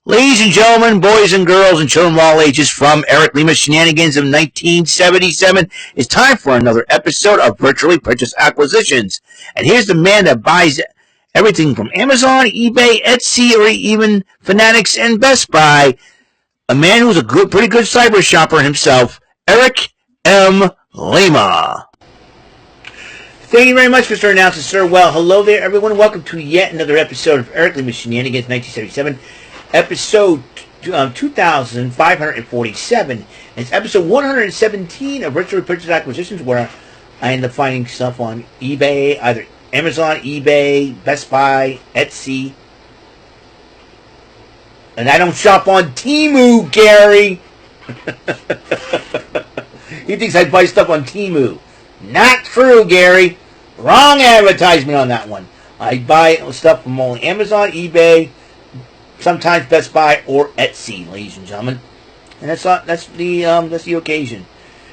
Ladies and gentlemen, boys and girls, and children of all ages, from Eric Lima Shenanigans of 1977, it's time for another episode of Virtually Purchase Acquisitions. And here's the man that buys everything from Amazon, eBay, Etsy, or even Fanatics and Best Buy. A man who's pretty good cyber shopper himself, Eric M. Lima. Thank you very much, Mr. Announcer, sir. Well, hello there, everyone. Welcome to yet another episode of Eric Lima Shenanigans 1977. Episode 2547. It's episode 117 of Virtually Purchase Acquisitions, where I end up finding stuff on eBay, either Amazon, eBay, Best Buy, Etsy. And I don't shop on Temu, Gary. He thinks I buy stuff on Temu. Not true, Gary. Wrong advertisement on that one. I buy stuff from only Amazon, eBay, sometimes Best Buy or Etsy, ladies and gentlemen, and that's the occasion.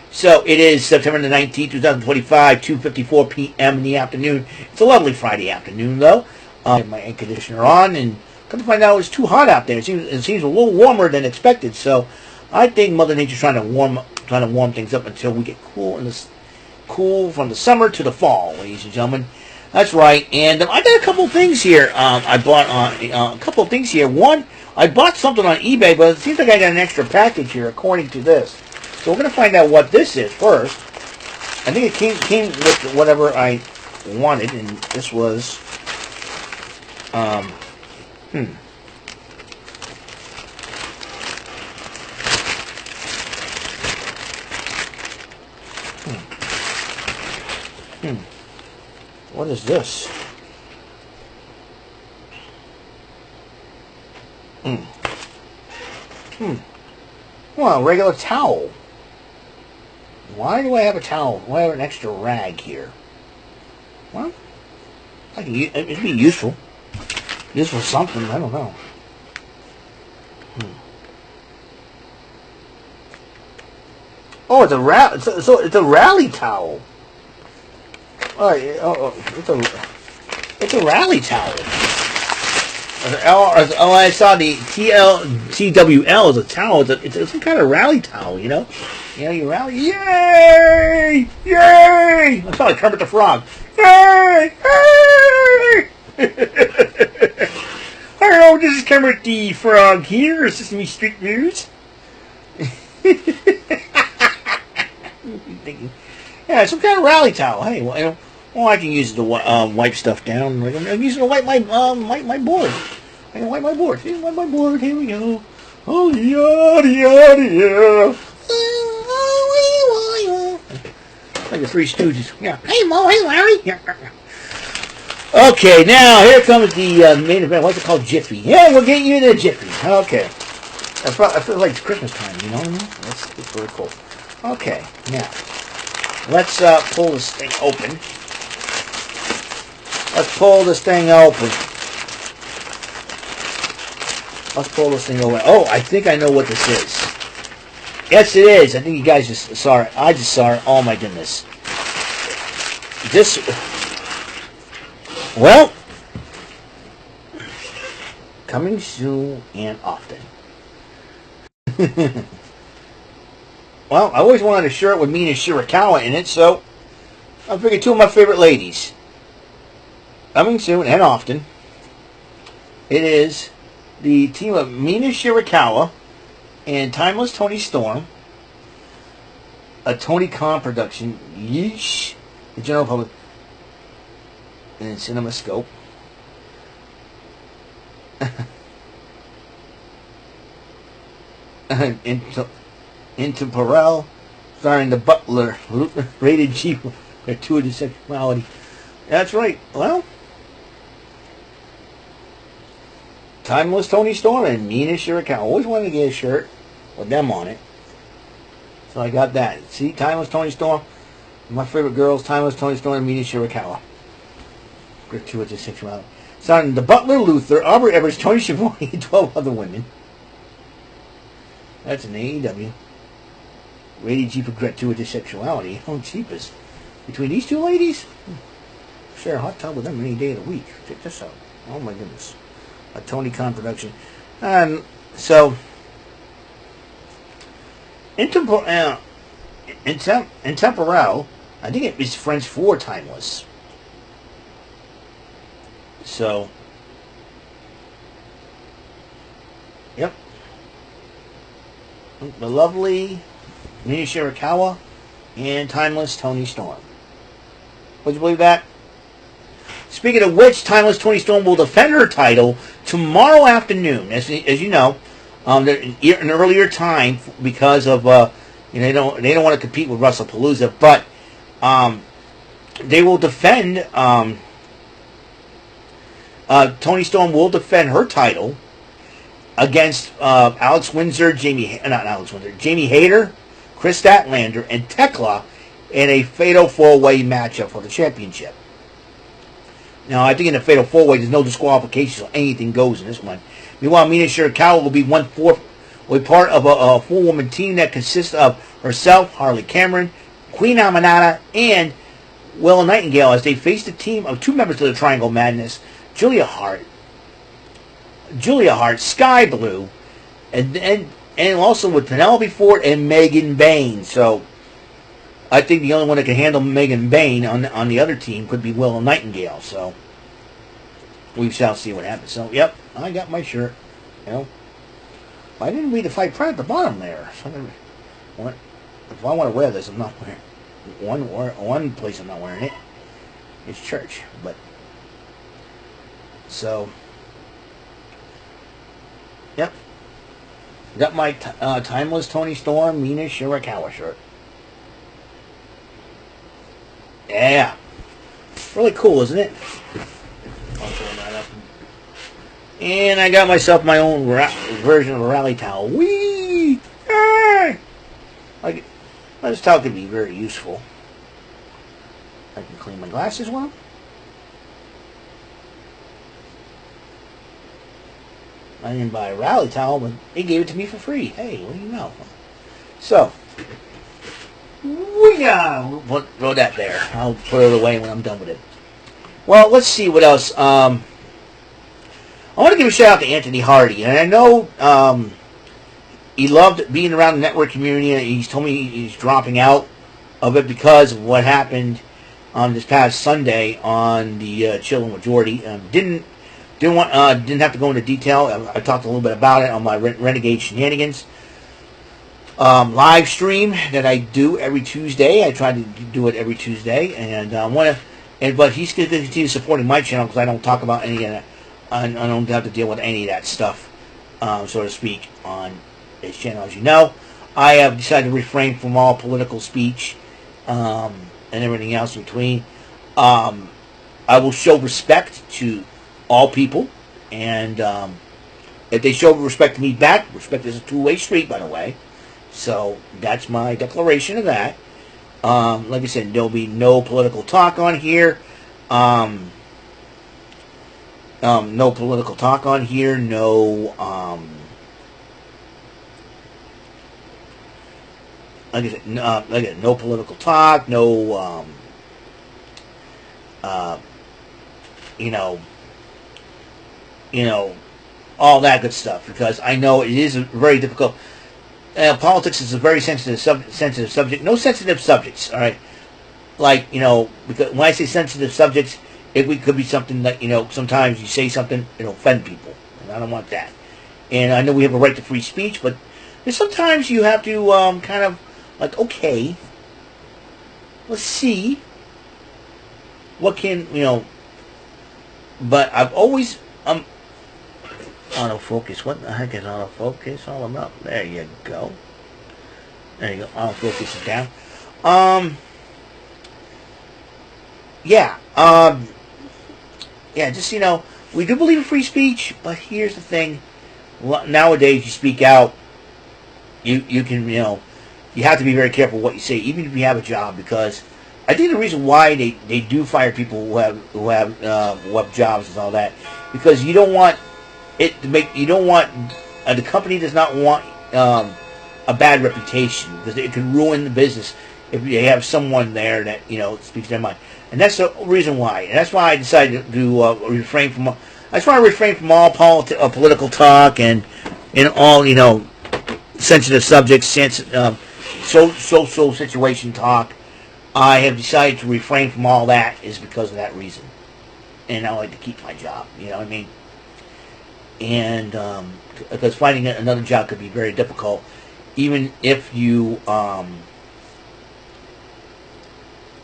So it is September the 19th, 2025, 2:54 p.m. in the afternoon. It's a lovely Friday afternoon, though. I have my air conditioner on, and come to find out it's too hot out there. It seems a little warmer than expected. So I think Mother Nature's trying to warm things up until we get cool from the summer to the fall, ladies and gentlemen. That's right, and I got a couple things here. I bought a couple of things here. One, I bought something on eBay, but it seems like I got an extra package here, according to this. So we're going to find out what this is first. I think it came with whatever I wanted, and this was, What is this? Well, a regular towel. Why do I have a towel? Why have an extra rag here? Well, it'd be useful. Useful for something, I don't know. Oh, it's a rally towel. It's a rally towel. I saw the TWL as a towel. It's some kind of rally towel, you know? You know, you rally. Yay! Yay! I saw like Kermit the Frog. Yay! Yay! Hello, this is Kermit the Frog here. Sesame Street News. Yeah, some kind of rally towel. Hey, well, I can use it to wipe stuff down. I'm using it to wipe my board. I can wipe my board. See, wipe my board. Here we go. Oh, yada, yada, yada. Like the Three Stooges. Yeah. Hey, Mo. Hey, Larry. Yeah. Okay, now here comes the main event. What's it called? Jiffy. Yeah, we'll get you in a Jiffy. Okay. I feel like it's Christmas time, you know? That's very cool. Okay, now. Let's pull this thing open. Let's pull this thing open. Oh, I think I know what this is. Yes, it is. I think you guys just saw it. I just saw it. Oh, my goodness. Well, coming soon and often. Well, I always wanted a shirt with Mina Shirakawa in it, so I figured two of my favorite ladies. Coming soon and often. It is the team of Mina Shirakawa and Timeless Tony Storm. A Tony Khan production. Yeesh. The general public. And CinemaScope. Into Perel, starring the Butler, rated G for gratuitous sexuality. That's right. Well, Timeless Tony Storm and Mina Shirakawa. Always wanted to get a shirt with them on it, so I got that. See, Timeless Tony Storm. My favorite girls, Timeless Tony Storm and Mina Shirakawa. Gratuitous sexuality. Starring the Butler, Luther, Aubrey Edwards, Tony Schiavone, and 12 other women. That's an AEW. Rated G for gratuitous sexuality. Oh, cheapest. Between these two ladies? Share a hot tub with them any day of the week. Check this out. Oh, my goodness. A Tony Khan production. And So, Intemporal, I think it is French for timeless. So, yep. The lovely Mina Shirakawa and timeless Toni Storm. Would you believe that? Speaking of which, timeless Toni Storm will defend her title tomorrow afternoon. As you know, an earlier time because of they don't want to compete with WrestlePalooza, but they will defend. Toni Storm will defend her title against Jamie Hayter, Chris Statlander, and Tekla in a fatal 4-way matchup for the championship. Now, I think in the fatal 4-way, there's no disqualification, so anything goes in this one. Meanwhile, Mina Shirakawa will be part of a 4-woman team that consists of herself, Harley Cameron, Queen Aminata, and Willow Nightingale as they face the team of 2 members of the Triangle Madness, Julia Hart, Sky Blue, and also with Penelope Ford and Megan Bayne. So I think the only one that can handle Megan Bayne on the other team could be Willow Nightingale. So we shall see what happens. So yep, I got my shirt. I didn't read the fight prior at the bottom there. So if I want to wear this, I'm not wearing one place. I'm not wearing it. It's church, but. So, yep. Got my timeless Toni Storm, Mina Shirakawa shirt. Yeah. Really cool, isn't it? I'll throw that up. And I got myself my own version of a rally towel. Whee! Ah! This towel could be very useful. I can clean my glasses well. I didn't buy a rally towel, but they gave it to me for free. Hey, what do you know? So, we'll throw that there. I'll put it away when I'm done with it. Well, let's see what else. I want to give a shout out to Anthony Hardy, and I know he loved being around the network community. And he's told me he's dropping out of it because of what happened this past Sunday on the Chillin' with Jordy. Didn't have to go into detail. I talked a little bit about it on my Renegade Shenanigans live stream that I do every Tuesday. I try to do it every Tuesday, and but he's going to continue supporting my channel because I don't talk about any of that. I don't have to deal with any of that stuff, so to speak, on his channel. As you know, I have decided to refrain from all political speech and everything else in between. I will show respect to all people, and if they show respect to me back, respect is a 2-way street, by the way. So that's my declaration of that. Like I said, there'll be no political talk on here. No political talk on here. No, like I said, no political talk. No, all that good stuff, because I know it is very difficult. Politics is a very sensitive subject. No sensitive subjects, all right? Because when I say sensitive subjects, it could be something that, sometimes you say something, it'll offend people, and I don't want that. And I know we have a right to free speech, but sometimes you have to kind of, okay, let's see what can, but I've always, autofocus. What the heck is autofocus all about? There you go. There you go. Autofocus is down. Yeah. Just we do believe in free speech, but here's the thing: nowadays, you speak out, you can you have to be very careful what you say, even if you have a job, because I think the reason why they do fire people who have jobs and all that, because you don't want the company does not want a bad reputation, because it can ruin the business if they have someone there that speaks their mind, and that's the reason why. And that's why I decided to refrain from. I just want to refrain from all political talk and in all, sensitive subjects, social situation talk. I have decided to refrain from all that is because of that reason. And I like to keep my job, you know what I mean? And because finding another job could be very difficult, even if you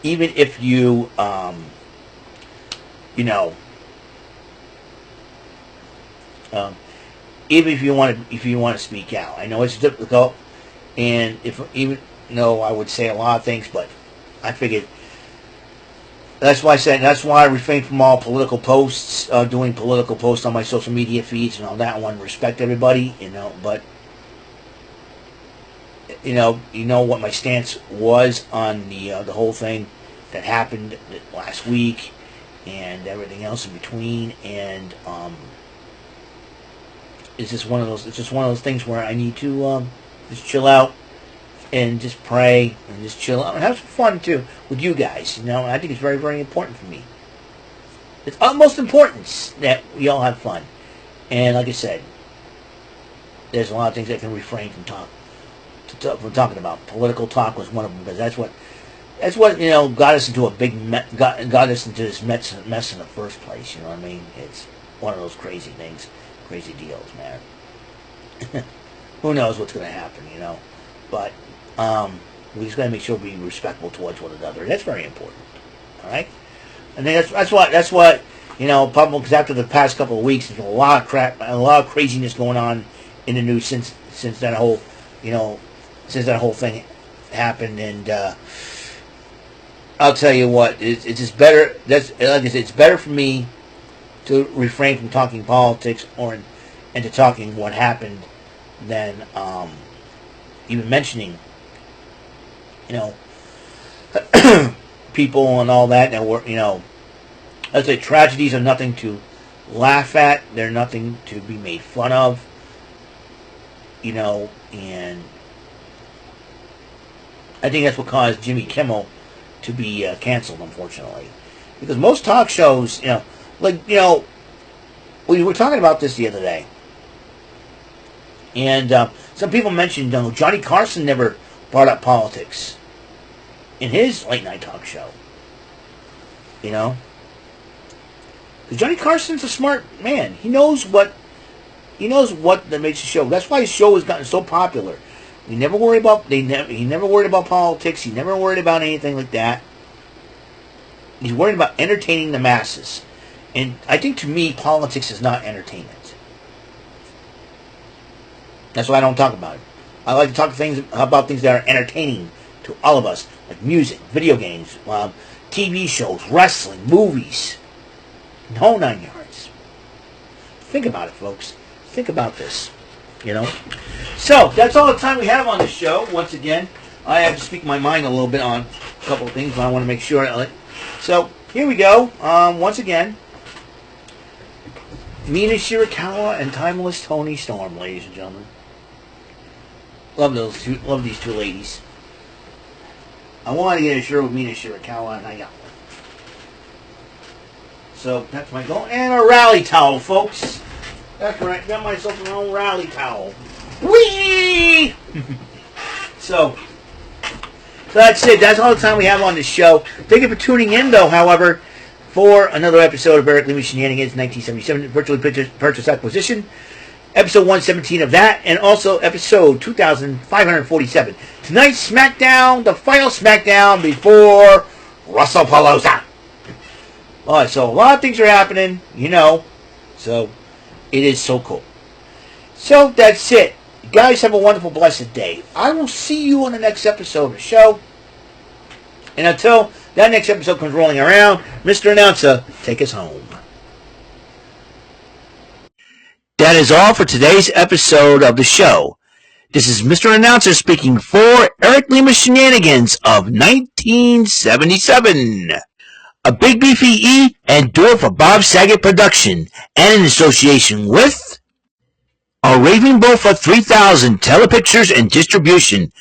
even if you want to speak out. I know it's difficult, and I would say a lot of things, but I figured that's why I refrain from all political posts, doing political posts on my social media feeds and all that. I want to respect everybody, but what my stance was on the whole thing that happened last week and everything else in between, and it's just one of those things where I need to just chill out and just pray and just chill out and have some fun too with you guys. I think it's very, very important for me. It's utmost importance that we all have fun. And like I said, there's a lot of things I can refrain from talking about. Political talk was one of them, because that's what got us into got us into this mess in the first place. You know what I mean? It's one of those crazy things, crazy deals, man. Who knows what's going to happen? But we just got to make sure we're respectful towards one another. That's very important. All right, and then that's what probably because after the past couple of weeks, there's a lot of crap, a lot of craziness going on in the news since that whole thing happened, and I'll tell you what, it's just better. Like I said, it's better for me to refrain from talking politics and to talking what happened than even mentioning, people and all that. And I'd say tragedies are nothing to laugh at. They're nothing to be made fun of. And I think that's what caused Jimmy Kimmel to be canceled, unfortunately, because most talk shows, we were talking about this the other day, and some people mentioned Johnny Carson never brought up politics in his late night talk show. Because Johnny Carson's a smart man. He knows what that makes the show. That's why his show has gotten so popular. He never worried about politics. He never worried about anything like that. He's worried about entertaining the masses. And I think, to me, politics is not entertainment. That's why I don't talk about it. I like to talk about things that are entertaining to all of us, like music, video games, TV shows, wrestling, movies. The whole 9 yards. Think about it, folks. Think about this. So that's all the time we have on the show. Once again, I have to speak my mind a little bit on a couple of things, but I want to make sure. So here we go. Once again, Mina Shirakawa and Timeless Tony Storm, ladies and gentlemen. Love these two ladies. I wanted to get a shirt with Mina Shirakawa, and I got one. So that's my goal, and a rally towel, folks. That's right, got myself my own rally towel. Whee! So that's it. That's all the time we have on this show. Thank you for tuning in, though, however, for another episode of Eric Lima Shenanigans 1977 Virtually Purchase Acquisition. Episode 117 of that, and also episode 2547. Tonight's SmackDown, the final SmackDown before WrestlePalooza. Alright, so a lot of things are happening, so it is so cool. So that's it. You guys have a wonderful, blessed day. I will see you on the next episode of the show. And until that next episode comes rolling around, Mr. Announcer, take us home. That is all for today's episode of the show. This is Mr. Announcer speaking for Eric Lima Shenanigans of 1977. A Big Beefy E and do it for Bob Saget production, and in association with a Raving Bull for 3000 Telepictures and Distribution.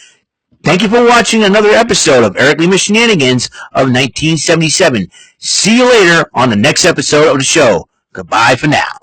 Thank you for watching another episode of Eric Lima Shenanigans of 1977. See you later on the next episode of the show. Goodbye for now.